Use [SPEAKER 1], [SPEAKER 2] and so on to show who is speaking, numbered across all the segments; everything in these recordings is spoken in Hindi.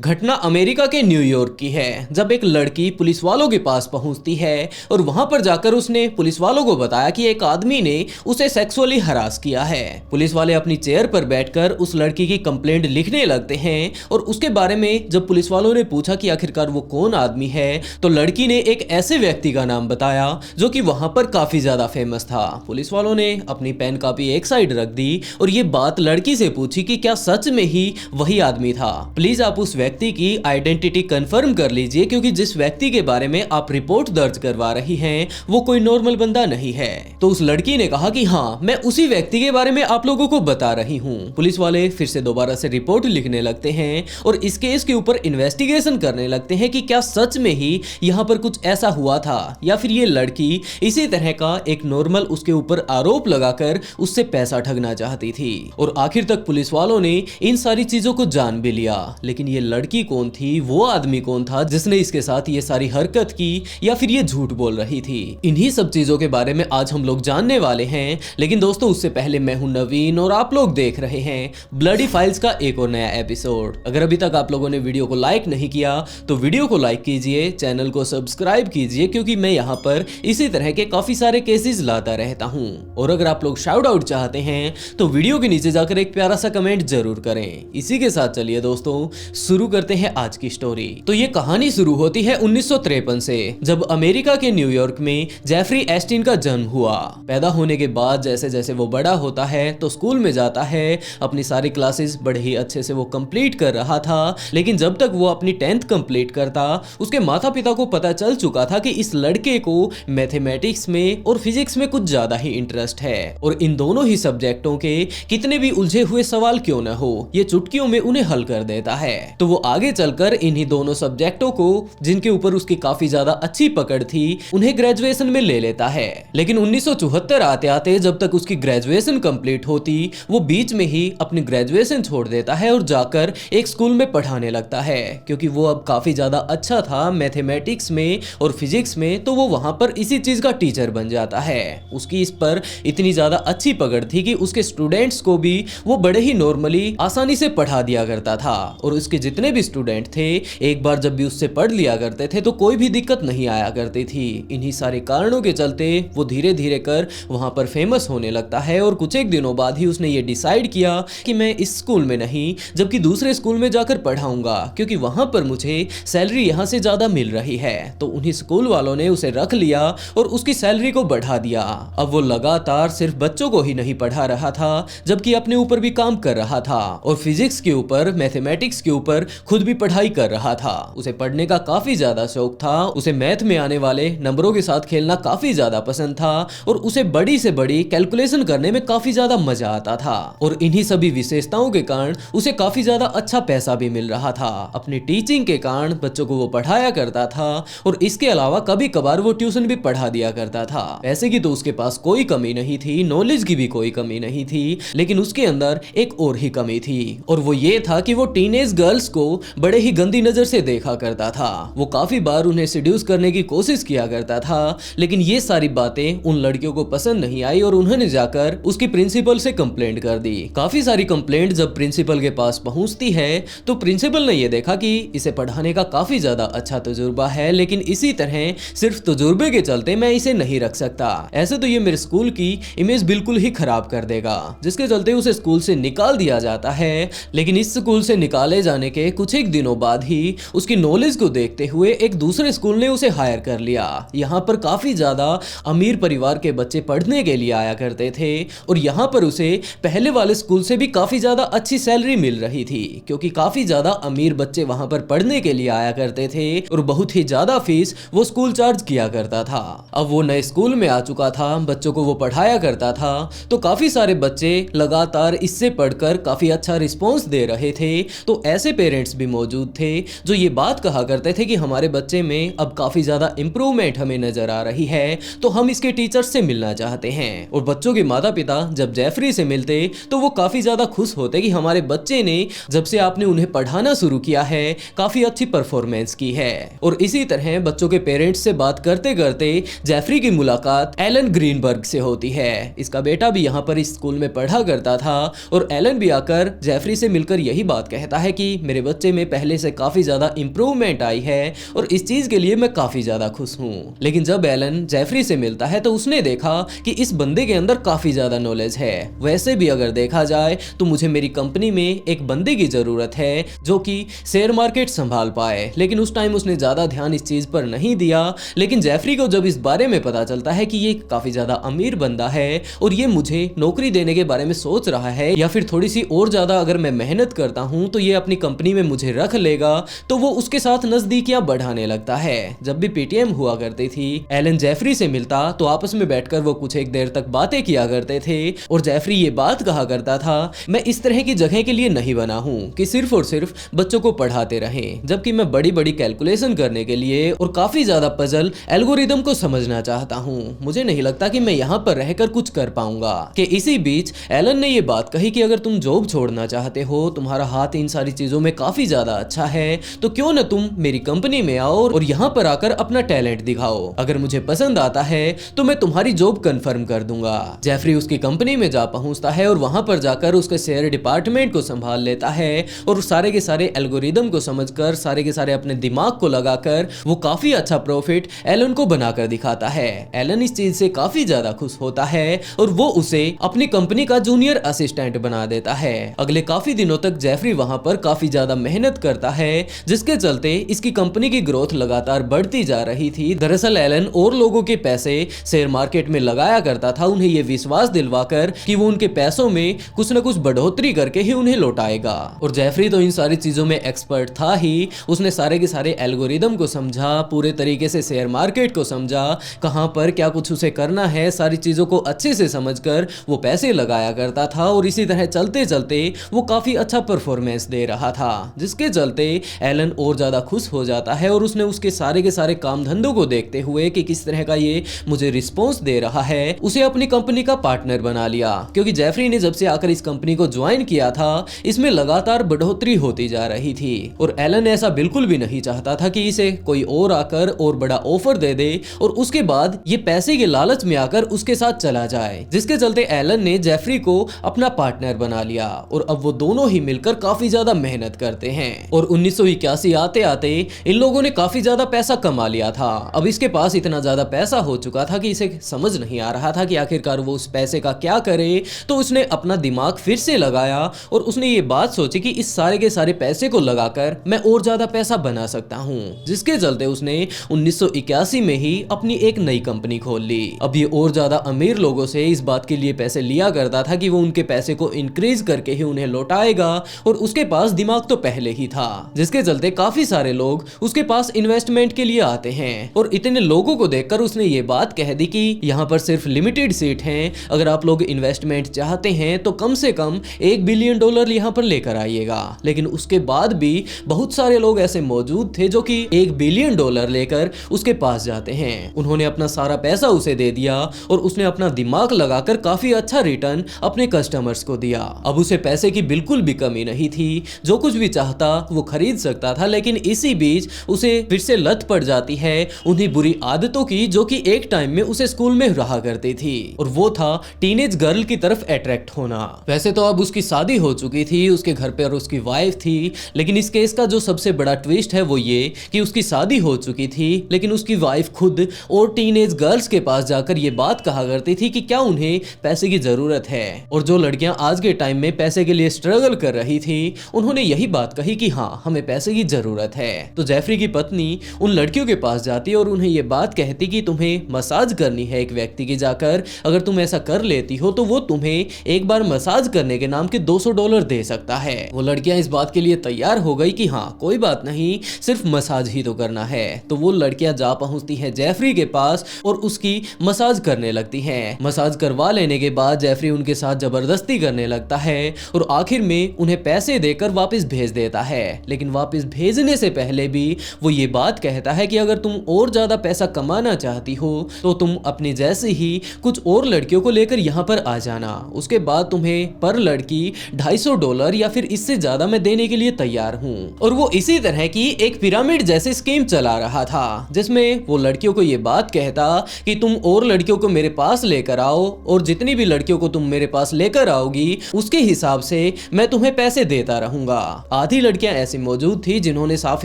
[SPEAKER 1] घटना अमेरिका के न्यूयॉर्क की है, जब एक लड़की पुलिस वालों के पास पहुंचती है और वहां पर जाकर उसने पुलिस वालों को बताया कि एक आदमी ने उसे सेक्सुअली हरास किया है। पुलिस वाले अपनी चेयर पर बैठकर उस लड़की की कंप्लेंट लिखने लगते हैं और उसके बारे में जब पुलिस वालों ने पूछा कि आखिरकार वो कौन आदमी है, तो लड़की ने एक ऐसे व्यक्ति का नाम बताया जो कि वहां पर काफी ज्यादा फेमस था। पुलिस वालों ने अपनी पेन कॉपी एक साइड रख दी और ये बात लड़की से पूछी कि क्या सच में ही वही आदमी था। प्लीज आप उस व्यक्ति की आइडेंटिटी कंफर्म कर लीजिए, क्योंकि जिस व्यक्ति के बारे में आप रिपोर्ट दर्ज करवा रही हैं वो कोई नॉर्मल बंदा नहीं है। तो उस लड़की ने कहा कि हाँ, मैं उसी व्यक्ति के बारे में आप लोगों को बता रही हूँ। पुलिस वाले फिर से दोबारा से रिपोर्ट लिखने लगते हैं और इस केस के ऊपर इन्वेस्टिगेशन करने लगते हैं कि क्या सच में ही यहाँ पर कुछ ऐसा हुआ था या फिर ये लड़की इसी तरह का एक नॉर्मल उसके ऊपर आरोप लगाकर उससे पैसा ठगना चाहती थी। और आखिर तक पुलिस वालों ने इन सारी चीजों को जान भी लिया, लेकिन ये लड़की कौन थी, वो आदमी कौन था जिसने इसके साथ ये सारी हरकत की या फिर ये झूठ बोल रही थी, इन्हीं सब चीजों के बारे में आज हम लोग जानने वाले हैं। लेकिन दोस्तों उससे पहले मैं हूं नवीन और आप लोग देख रहे हैं ब्लडी फाइल्स का एक और नया एपिसोड। अगर अभी तक आप लोगों ने वीडियो को लाइक नहीं किया तो वीडियो को लाइक कीजिए, चैनल को सब्सक्राइब कीजिए, क्योंकि मैं यहाँ पर इसी तरह के काफी सारे केसेस लाता रहता हूँ। और अगर आप लोग शाउट आउट चाहते हैं तो वीडियो के नीचे जाकर एक प्यारा सा कमेंट जरूर करें। इसी के साथ चलिए दोस्तों शुरू करते हैं आज की स्टोरी। तो ये कहानी शुरू होती है 1953 से, जब अमेरिका के न्यूयॉर्क में जेफरी एस्टिन का जन्म हुआ। पैदा होने के बाद जैसे जैसे वो बड़ा होता है तो स्कूल में जाता है, अपनी सारी क्लासेस बड़े ही अच्छे से वो कंप्लीट कर रहा था। लेकिन जब तक वो अपनी 10th कंप्लीट करता, उसके माता पिता को पता चल चुका था कि इस लड़के को मैथमेटिक्स में और फिजिक्स में कुछ ज्यादा ही इंटरेस्ट है, और इन दोनों ही सब्जेक्टों के कितने भी उलझे हुए सवाल क्यों न हो, ये चुटकियों में उन्हें हल कर देता है। तो वो आगे चलकर इन्हीं दोनों सब्जेक्टों को, जिनके ऊपर उसकी काफी ज्यादा अच्छी पकड़ थी, उन्हें ग्रेजुएशन में ले लेता है। लेकिन 1974 आते आते जब तक उसकी ग्रेजुएशन कंप्लीट होती, वो बीच में ही अपनी ग्रेजुएशन छोड़ देता है और जाकर एक स्कूल में पढ़ाने लगता है, क्योंकि वो अब काफी ज्यादा अच्छा था मैथमेटिक्स में और फिजिक्स में। तो वो वहां पर इसी चीज का टीचर बन जाता है। उसकी इस पर इतनी ज्यादा अच्छी पकड़ थी कि उसके स्टूडेंट्स को भी वो बड़े ही नॉर्मली आसानी से पढ़ा दिया करता था, और उसके जितने भी स्टूडेंट थे एक बार जब भी उससे पढ़ लिया करते थे तो कोई भी दिक्कत नहीं आया करती थी। इन्हीं सारे कारणों के चलते वो धीरे धीरे कर वहां पर फेमस होने लगता है, और कुछ एक दिनों बाद ही उसने ये डिसाइड किया कि मैं इस स्कूल में नहीं जबकि दूसरे स्कूल में जाकर पढ़ाऊंगा, क्योंकि वहां पर मुझे सैलरी यहाँ से ज्यादा मिल रही है। तो उन्हीं स्कूल वालों ने उसे रख लिया और उसकी सैलरी को बढ़ा दिया। अब वो लगातार सिर्फ बच्चों को ही नहीं पढ़ा रहा था, जबकि अपने ऊपर भी काम कर रहा था, और फिजिक्स के ऊपर, मैथमेटिक्स के ऊपर खुद भी पढ़ाई कर रहा था। उसे पढ़ने का काफी ज्यादा शौक था, उसे मैथ में आने वाले नंबरों के साथ खेलना काफी ज्यादा पसंद था, और उसे बड़ी से बड़ी कैलकुलेशन करने में काफी ज्यादा मजा आता था। और इन्हीं सभी विशेषताओं के कारण उसे काफी ज्यादा अच्छा पैसा भी मिल रहा था। अपनी टीचिंग के कारण बच्चों को वो पढ़ाया करता था, और इसके अलावा कभी कभार वो ट्यूशन भी पढ़ा दिया करता था। पैसे की तो उसके पास कोई कमी नहीं थी, नॉलेज की भी कोई कमी नहीं थी, लेकिन उसके अंदर एक और ही कमी थी, और वो ये था कि वो टीनेज गर्ल्स को बड़े ही गंदी नजर से देखा करता था। वो काफी बार उन्हें सिड्यूस करने की कोशिश किया करता था, लेकिन ये सारी बातें उन लड़कियों को पसंद नहीं आई और उन्होंने जाकर उसकी प्रिंसिपल से कंप्लेंट कर दी। काफी सारी कंप्लेंट जब प्रिंसिपल के पास पहुंचती है तो प्रिंसिपल ने ये देखा कि इसे पढ़ाने का काफी ज्यादा अच्छा तजुर्बा है, लेकिन इसी तरह सिर्फ तजुर्बे के चलते मैं इसे नहीं रख सकता। ऐसे तो ये मेरे स्कूल की इमेज बिल्कुल ही खराब कर देगा, जिसके चलते उसे स्कूल से निकाल दिया जाता है। लेकिन इस स्कूल से निकाले जाने के कुछ एक दिनों बाद ही उसकी नॉलेज को देखते हुए एक दूसरे स्कूल ने उसे हायर कर लिया। यहाँ पर काफी ज्यादा अमीर परिवार के बच्चे पढ़ने के लिए आया करते थे, और यहाँ पर उसे पहले वाले स्कूल से भी काफी ज्यादा अच्छी सैलरी मिल रही थी, क्योंकि काफी ज्यादा अमीर बच्चे वहां पर पढ़ने के लिए आया करते थे, और बहुत ही ज्यादा फीस वो स्कूल चार्ज किया करता था। अब वो नए स्कूल में आ चुका था, बच्चों को वो पढ़ाया करता था, तो काफी सारे बच्चे लगातार इससे पढ़कर काफी अच्छा रिस्पॉन्स दे रहे थे। तो ऐसे पेरेंट्स भी मौजूद थे जो ये बात कहा करते थे कि हमारे बच्चे में अब काफी ज्यादा इंप्रूवमेंट हमें नजर आ रही है, तो हम इसके टीचर्स से मिलना चाहते हैं। और बच्चों के माता पिता जब जेफरी से मिलते तो वो काफी ज्यादा खुश होते कि हमारे बच्चे ने जब से आपने उन्हें पढ़ाना शुरू किया है काफी अच्छी परफॉर्मेंस की है। और इसी तरह बच्चों के पेरेंट्स से बात करते करते जेफरी की मुलाकात एलन ग्रीनबर्ग से होती है। इसका बेटा भी यहाँ पर इस स्कूल में पढ़ा करता था, और एलन भी आकर जेफरी से मिलकर यही बात कहता है कि मेरे बच्चे में पहले से काफी ज्यादा इंप्रूवमेंट आई है और इस चीज के लिए मैं काफी ज्यादा खुश हूँ। लेकिन जब एलन जेफरी से मिलता है तो उसने देखा कि इस बंदे के अंदर काफी ज्यादा नॉलेज है। वैसे भी अगर देखा जाए तो मुझे मेरी कंपनी में एक बंदे की जरूरत है जो कि शेयर मार्केट संभाल पाए, लेकिन उस टाइम उसने ज्यादा ध्यान इस चीज पर नहीं दिया। लेकिन जेफरी को जब इस बारे में पता चलता है कि ये काफी ज्यादा अमीर बंदा है और ये मुझे नौकरी देने के बारे में सोच रहा है, या फिर थोड़ी सी और ज्यादा अगर मैं मेहनत करता हूं तो ये अपनी कंपनी में मुझे रख लेगा, तो वो उसके साथ नजदीकियां बढ़ाने लगता है। जब भी पीटीएम हुआ करती थी, एलन जेफरी से मिलता तो आपस में बैठकर वो कुछ एक देर तक बातें किया करते थे और जेफरी ये बात कहा करता था, मैं इस तरह की जगह के लिए नहीं बना हूं कि सिर्फ और सिर्फ बच्चों को पढ़ाते रहें, जबकि मैं बड़ी बड़ी कैलकुलेशन करने के लिए और काफी ज्यादा पजल एल्गोरिदम को समझना चाहता हूं। मुझे नहीं लगता कि मैं यहाँ पर रहकर कुछ कर पाऊंगा। कि इसी बीच एलन ने ये बात कही कि अगर तुम जॉब छोड़ना चाहते हो, तुम्हारा हाथ इन सारी चीजों में काफी ज्यादा अच्छा है, तो क्यों न तुम मेरी कंपनी में आओ और यहाँ पर आकर अपना टैलेंट दिखाओ। अगर मुझे पसंद आता है तो मैं तुम्हारी जॉब कंफर्म कर दूंगा। जेफरी उसकी कंपनी में जा पहुंचता है और वहां पर जाकर उसके शेयर डिपार्टमेंट को संभाल लेता है और सारे के सारे एल्गोरिदम को समझकर, सारे के सारे अपने दिमाग को लगाकर वो काफी अच्छा प्रॉफिट एलन को बनाकर दिखाता है। एलन इस चीज से काफी ज्यादा खुश होता है और वो उसे अपनी कंपनी का जूनियर असिस्टेंट बना देता है। अगले काफी दिनों तक जेफरी वहां पर काफी ज्यादा मेहनत करता है, जिसके चलते इसकी कंपनी की ग्रोथ लगातार बढ़ती जा रही थी। दरअसल एलन और लोगों के पैसे शेयर मार्केट में लगाया करता था, उन्हें यह विश्वास दिलवाकर कि वो उनके पैसों में कुछ न कुछ बढ़ोतरी करके ही उन्हें लौटाएगा। और जेफरी तो इन सारी चीजों में एक्सपर्ट था ही, उसने सारे के सारे एल्गोरिदम को समझा, पूरे तरीके से शेयर मार्केट को समझा, कहां पर क्या कुछ उसे करना है, सारी चीजों को अच्छे से समझकर वो पैसे लगाया करता था। और इसी तरह चलते चलते वो काफी अच्छा परफॉर्मेंस दे रहा था, जिसके चलते एलन और ज्यादा खुश हो जाता है और उसने उसके सारे के सारे काम धंधों को देखते हुए कि किस तरह का ये मुझे रिस्पॉन्स दे रहा है, उसे अपनी कंपनी का पार्टनर बना लिया। क्योंकि जेफरी ने जब से आकर इस कंपनी को ज्वाइन किया था, इसमें लगातार बढ़ोतरी होती जा रही थी और एलन ऐसा बिल्कुल भी नहीं चाहता था कि इसे कोई और आकर और बड़ा ऑफर दे दे और उसके बाद ये पैसे के लालच में आकर उसके साथ चला जाए, जिसके चलते एलन ने जेफरी को अपना पार्टनर बना लिया और अब वो दोनों ही मिलकर काफी ज्यादा मेहनत करते हैं। और 1981 आते आते इन लोगों ने काफी ज्यादा पैसा कमा लिया था। अब इसके पास इतना ज्यादा पैसा हो चुका था कि इसे समझ नहीं आ रहा था कि आखिरकार वो उस पैसे का क्या करे, तो उसने अपना दिमाग फिर से लगाया और उसने ये बात सोची कि इस सारे के सारे पैसे को लगाकर मैं और ज्यादा पैसा बना सकता हूँ, जिसके चलते उसने 1981 में ही अपनी एक नई कंपनी खोल ली। अब ये और ज्यादा अमीर लोगों से इस बात के लिए पैसे लिया करता था कि वो उनके पैसे को इंक्रीज करके ही उन्हें लौटाएगा और उसके पास दिमाग तो पहले ही था, जिसके चलते काफी सारे लोग उसके पास इन्वेस्टमेंट के लिए आते हैं। और इतने लोगों को देखकर उसने ये बात कह दी कि यहाँ पर सिर्फ लिमिटेड सीट हैं, अगर आप लोग इन्वेस्टमेंट चाहते हैं तो कम से कम $1 बिलियन यहाँ पर लेकर आइएगा। लेकिन उसके बाद भी बहुत सारे लोग ऐसे मौजूद थे जो कि $1 बिलियन लेकर उसके पास जाते हैं। उन्होंने अपना सारा पैसा उसे दे दिया और उसने अपना दिमाग लगाकर काफी अच्छा रिटर्न अपने कस्टमर्स को दिया। अब उसे पैसे की बिल्कुल भी कमी नहीं थी, जो कुछ भी चाहता वो खरीद सकता था। लेकिन इसी बीच उसे फिर से लत पड़ जाती है उन्हीं बुरी आदतों की जो कि एक टाइम में उसे स्कूल में रहा करती थी, और वो था टीनेज गर्ल की तरफ अट्रैक्ट होना। वैसे तो अब उसकी शादी हो चुकी थी, उसके घर पर उसकी वाइफ थी, लेकिन इस केस का जो सबसे बड़ा ट्विस्ट है वो ये कि उसकी शादी हो चुकी थी लेकिन उसकी वाइफ खुद और टीनेज गर्ल्स के पास जाकर ये बात कहा करती थी कि क्या उन्हें पैसे की जरूरत है। और जो लड़कियां आज के टाइम में पैसे के लिए स्ट्रगल कर रही थी, उन्होंने यही बात कही कि हाँ, हमें पैसे की जरूरत है। तो जेफरी की पत्नी उन लड़कियों के पास जाती और उन्हें ये बात कहती कि तुम्हें मसाज करनी है एक व्यक्ति की जाकर, अगर तुम ऐसा कर लेती हो तो वो तुम्हें एक बार मसाज करने के नाम के $200 दे सकता है। वो लड़कियां इस बात के लिए तैयार हो गई कि हाँ, कोई बात नहीं, सिर्फ मसाज ही तो करना है। तो वो लड़कियां जा पहुंचती है जेफरी के पास और उसकी मसाज करने लगती हैं। मसाज करवा लेने के बाद जेफरी उनके साथ जबरदस्ती करने लगता है और आखिर में उन्हें पैसे देकर वापस भेज देता है। लेकिन वापस भेजने से पहले भी वो ये बात कहता है कि अगर तुम और ज्यादा पैसा कमाना चाहती हो तो तुम अपनी जैसे ही कुछ और लड़कियों को लेकर यहाँ पर आ जाना, उसके बाद तुम्हें पर लड़की $250 या फिर इससे ज्यादा मैं देने के लिए तैयार हूँ। और वो इसी तरह की एक पिरामिड जैसी स्कीम चला रहा था, जिसमें वो लड़कियों को ये बात कहता कि तुम और लड़कियों को मेरे पास लेकर आओ और जितनी भी लड़कियों को तुम मेरे पास लेकर आओगी उसके हिसाब से मैं तुम्हें पैसे देता रहूंगा। आधी लड़कियां ऐसी मौजूद थी जिन्होंने साफ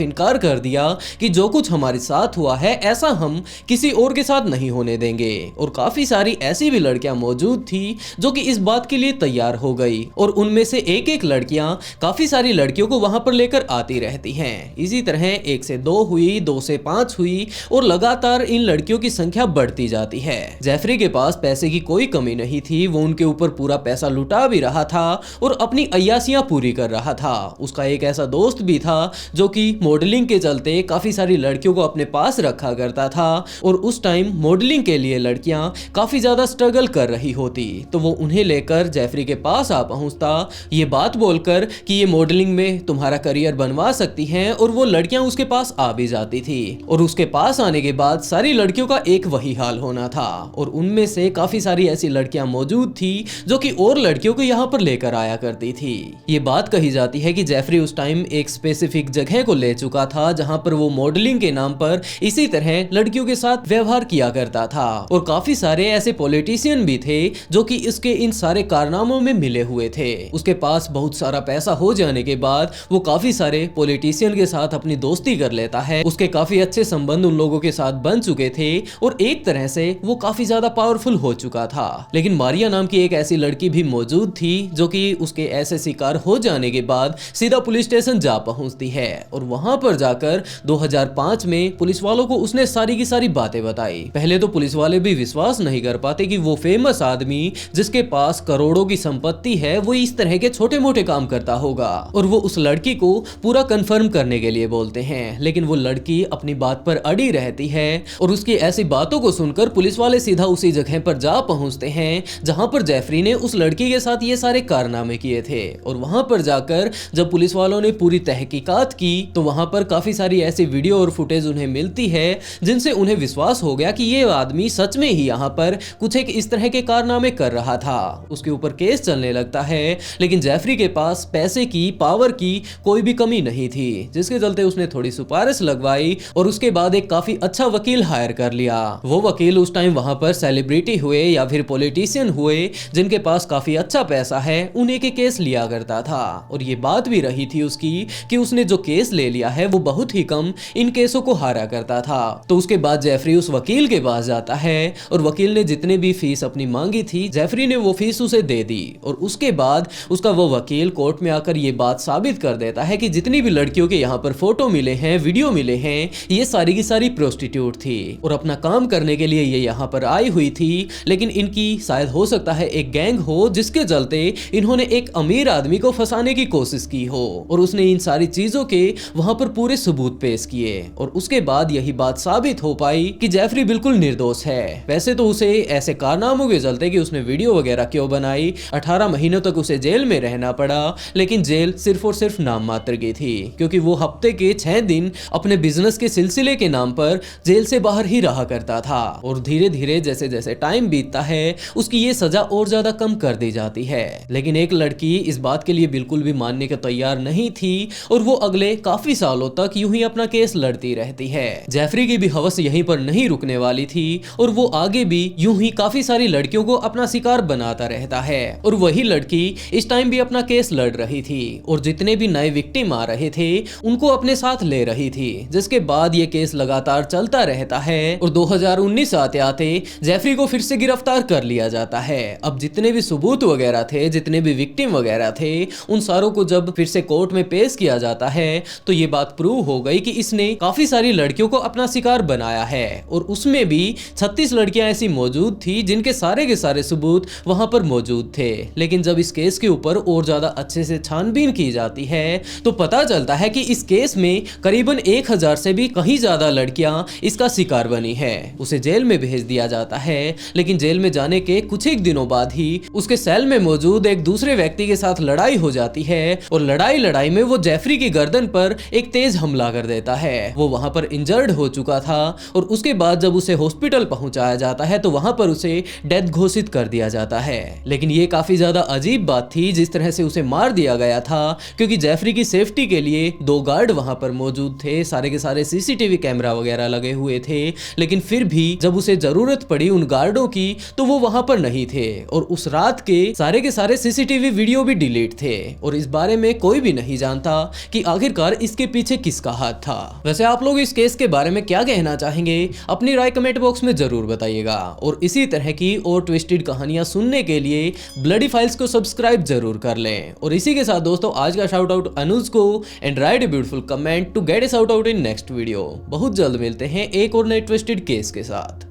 [SPEAKER 1] इनकार कर दिया कि जो कुछ हमारे साथ हुआ है ऐसा हम किसी और के साथ नहीं होने देंगे, और काफी सारी ऐसी भी लड़कियां मौजूद थी जो कि इस बात के लिए तैयार हो गई, और उनमें से एक एक लड़कियां काफी सारी लड़कियों को वहां पर लेकर आती रहती हैं। इसी तरह 1 से 2 हुई, 2 से 5 हुई, और लगातार इन लड़कियों की संख्या बढ़ती जाती है। जेफरी के पास पैसे की कोई कमी नहीं थी, वो उनके ऊपर पूरा पैसा लुटा भी रहा था और अपनी अय्यासियां पूरी कर रहा था। उसका एक ऐसा दोस्त भी था जो कि मॉडलिंग के चलते काफी सारी लड़कियों को अपने पास रखा करता था, और उस टाइम मॉडलिंग के लिए लड़कियां काफी ज्यादा स्ट्रगल कर रही होती, तो वो उन्हें लेकर जेफरी के पास आ पहुंचता, ये बात बोलकर कि ये मॉडलिंग में तुम्हारा करियर बनवा सकती हैं, और वो लड़कियां उसके पास आ भी जाती थी। और उसके पास आने के बाद सारी लड़कियों का एक वही हाल होना था, और उनमें से काफी सारी ऐसी लड़कियां मौजूद थी जो कि और लड़कियों को यहाँ पर लेकर आया करती थी। ये बात कही जाती है कि जेफरी उस टाइम एक स्पेसिफिक जगह को ले चुका था जहां पर वो मॉडलिंग के नाम पर इसी तरह लड़कियों के साथ व्यवहार किया करता था, और काफी सारे ऐसे पॉलिटिशियन भी थे जो कि इसके इन सारे कारनामों में मिले हुए थे। उसके पास बहुत सारा पैसा हो जाने के बाद वो काफी सारे पॉलिटिशियन के साथ अपनी दोस्ती कर लेता है। उसके काफी अच्छे संबंध उन लोगों के साथ बन चुके थे, और एक तरह से वो काफी ज्यादा पावरफुल हो चुका था। लेकिन मारिया नाम की एक ऐसी लड़की भी मौजूद थी जो कि उसके ऐसे शिकार हो जाने के बाद सीधा पुलिस स्टेशन जा पहुंचती है, और वहां पर जाकर 2005 में पुलिस वालों को उसने सारी की सारी बातें बताई। पहले तो पुलिस वाले भी विश्वास नहीं कर पाते कि वो फेमस आदमी जिसके पास करोड़ों की संपत्ति है वो इस तरह के छोटे मोटे काम करता होगा, और वो उस लड़की को पूरा कंफर्म करने के लिए बोलते हैं। लेकिन वो लड़की अपनी बात पर अड़ी रहती है, और उसकी ऐसी बातों को सुनकर पुलिस वाले सीधा उसी जगह पर जा पहुंचते हैं जहां पर जेफरी ने उस लड़की के साथ ये सारे कारनामे किए थे। और वहां पर जाकर जब पुलिस वालों ने पूरी तहकीकात की तो वहां पर काफी सारी ऐसी वीडियो और फुटेज उन्हें मिलती है जिनसे उन्हें विश्वास हो गया कि ये आदमी सच में ही यहाँ पर कुछ एक इस तरह के कारनामे कर रहा था। उसके ऊपर केस चलने लगता है, लेकिन जेफरी के पास पैसे की, पावर की कोई भी कमी नहीं थी, जिसके चलते उसने थोड़ी सिफारिश लगवाई और उसके बाद एक काफी अच्छा वकील हायर कर लिया। वो वकील उस टाइम वहां पर सेलिब्रिटी हुए या फिर पॉलिटिशियन हुए जिनके पास काफी अच्छा पैसा है, उन्हीं के केस लिया करता था। और ये बात भी रही थी उसकी कि उसने जो केस ले लिया है वो बहुत ही कम इन केसों को हारा करता था। तो उसके बाद जेफरी उस वकील के पास जाता है और वकील ने जितने भी फीस अपनी मांगी थी जेफरी ने वो फीस उसे दे दी, और उसके बाद उसका वो वकील कोर्ट में आकर ये बात साबित कर देता है कि जितनी भी लड़कियों के यहाँ पर फोटो मिले हैं, वीडियो मिले हैं, ये सारी की सारी प्रोस्टिट्यूट थी और अपना काम करने के लिए ये यहाँ पर आई हुई थी। लेकिन इनकी शायद हो सकता है एक गैंग हो जिसके चलते इन्होंने एक अमीर आदमी को फंसाने की कोशिश की हो, और उसने इन सारी चीजों के वहां पर पूरे सबूत पेश किए, और उसके बाद यही बात साबित हो पाई कि जेफरी बिल्कुल निर्दोष है। वैसे तो उसे ऐसे कारनामों के चलते कि उसने वीडियो वगैरह क्यों बनाई 18 महीनों तक उसे जेल में रहना पड़ा, लेकिन जेल सिर्फ और सिर्फ नाम मात्र की थी, क्योंकि वो हफ्ते के 6 दिन अपने बिजनेस के सिलसिले के नाम पर जेल से बाहर ही रहा करता था। और धीरे धीरे जैसे जैसे टाइम बीतता है उसकी ये सजा और ज्यादा कम कर दी जाती है। लेकिन एक लड़की इस बात के लिए बिल्कुल भी मानने को तैयार नहीं थी, और वो अगले काफी सालों तक यूं ही अपना केस लड़ती रहती है। जेफरी की भी हवस यहीं पर नहीं रुकने वाली थी, और वो आगे भी यूं ही काफी सारी लड़कियों को अपना शिकार बनाता रहता है। और वही लड़की इस टाइम भी अपना केस लड़ रही थी, और जितने भी नए विक्टिम आ रहे थे उनको अपने साथ ले रही थी, जिसके बाद ये केस लगातार चलता रहता है। और 2019 आते आते जेफरी को फिर से गिरफ्तार कर लिया जाता है। अब जितने भी सबूत वगैरह थे, जितने भी विक्टिम वगैरह थे, उन सारों को जब फिर से कोर्ट में पेश किया जाता है तो ये बात प्रूव हो गई कि इसने काफी सारी लड़कियों को अपना शिकार बनाया है, और उसमें भी 36 लड़कियां ऐसी मौजूद थी जिनके सारे के सारे सबूत वहां पर मौजूद थे। लेकिन जब इस केस के ऊपर और ज्यादा अच्छे से छानबीन की जाती है तो पता चलता है कि इस केस में करीबन 1000 से भी कहीं ज्यादा लड़कियां इसका शिकार बनी है। उसे जेल में भेज दिया जाता है, लेकिन जेल में जाने के कुछ एक दिनों बाद ही उसके सेल में मौजूद एक दूसरे व्यक्ति के साथ लड़ाई हो जाती है, और लड़ाई में वो जेफरी की गर्दन पर एक तेज हमला कर देता है। वो वहां पर इंजर्ड हो चुका था, और उसके बाद जब उसे हॉस्पिटल पहुंचाया जाता है तो वहां पर उसे डेथ घोषित कर दिया जाता है। लेकिन ये काफी ज्यादा अजीब बात थी जिस तरह से उसे मार दिया गया था, क्योंकि जेफरी की सेफ्टी के लिए 2 गार्ड वहां पर मौजूद थे, सारे के सारे सीसीटीवी कैमरा वगैरह लगे हुए थे। लेकिन फिर भी जब उसे जरूरत पड़ी उन गार्डों की तो वो वहां पर नहीं थे, और उस रात के सारे सीसीटीवी वीडियो भी डिलीट थे, और इस बारे में कोई कोई भी नहीं जानता कि आखिरकार इसके पीछे किसका हाथ था। वैसे आप लोग इस केस के बारे में क्या कहना चाहेंगे, अपनी राय कमेंट बॉक्स में जरूर बताइएगा। और इसी तरह की और ट्विस्टेड कहानियां सुनने के लिए ब्लडी फाइल्स को सब्सक्राइब जरूर कर लें। और इसी के साथ दोस्तों आज का शाउट आउट अनुज को, and write a beautiful comment to get a shout out in next video. बहुत जल्द मिलते हैं एक और नए ट्विस्टेड केस के साथ।